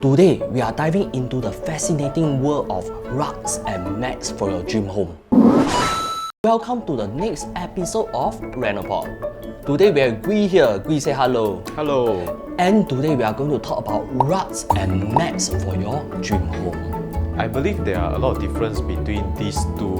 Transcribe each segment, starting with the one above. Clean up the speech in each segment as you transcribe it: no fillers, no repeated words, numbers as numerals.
Today, we are diving into the fascinating world of rugs and mats for your dream home. Welcome to the next episode of Renopod. Today we have Gui here. Gui, say hello. Hello. And today we are going to talk about rugs and mats for your dream home. I believe there are a lot of difference between these two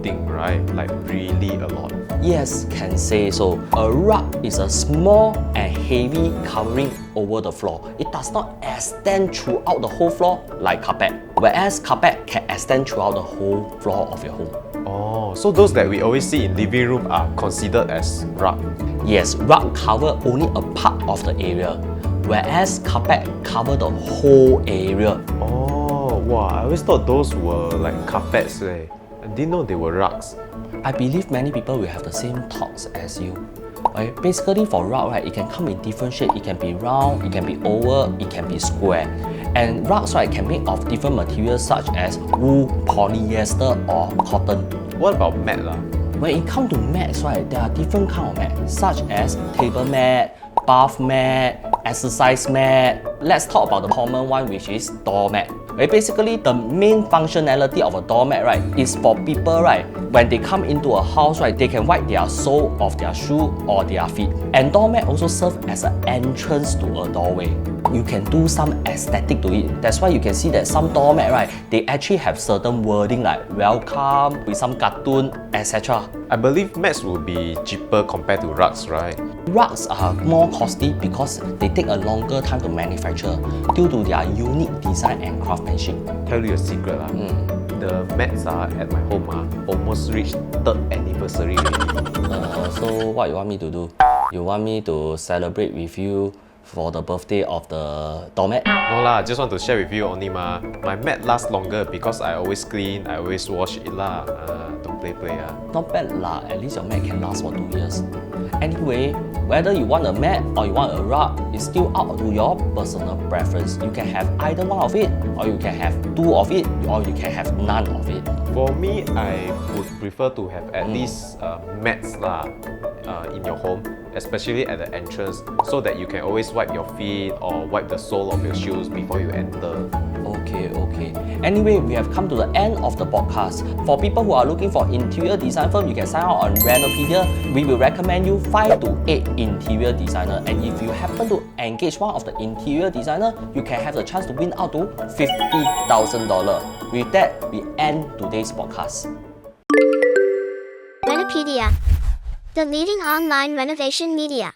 things, right? Like really a lot. Yes, can say so. A rug is a small and heavy covering over the floor. It does not extend throughout the whole floor like carpet, whereas carpet can extend throughout the whole floor of your home. Oh, so those that we always see in living room are considered as rug. Yes, rug cover only a part of the area, whereas carpet cover the whole area. Oh, wow, I always thought those were like carpets. I didn't know they were rugs. I believe many people will have the same thoughts as you. Okay? Basically for rug, right, it can come in different shape. It can be round, it can be oval, it can be square. And rugs, right, can make of different materials such as wool, polyester or cotton. What about mat lah? When it comes to mats, right, there are different kind of mats such as table mat, bath mat, exercise mat. Let's talk about the common one, which is doormat. Basically, the main functionality of a doormat, right, is for people, right, when they come into a house, right, they can wipe their sole of their shoe or their feet. And doormat also serve as an entrance to a doorway. You can do some aesthetic to it. That's why you can see that some doormat, right, they actually have certain wording like welcome, with some cartoon, etc. I believe mats will be cheaper compared to rugs, right? Rugs are more costly because they take a longer time to manufacture due to their unique design and craftsmanship. Tell you a secret lah. The mats at my home almost reached 3rd anniversary already. So what you want me to do? You want me to celebrate with you for the birthday of the doormat? No lah, just want to share with you only ma. My mat lasts longer because I always clean, I always wash it lah. Don't play. Not bad lah, at least your mat can last for 2 years. Anyway, whether you want a mat or you want a rug, it's still up to your personal preference. You can have either one of it, or you can have 2 of it, or you can have none of it. For me, I would prefer to have at least mats lah in your home, especially at the entrance, so that you can always wipe your feet or wipe the sole of your shoes before you enter. Okay. Anyway, we have come to the end of the podcast. For people who are looking for interior design firm, you can sign up on Renopedia. We will recommend you 5 to 8 interior designer. And if you happen to engage one of the interior designer, you can have the chance to win out to $50,000. With that, we end today's podcast. Renopedia, the leading online renovation media.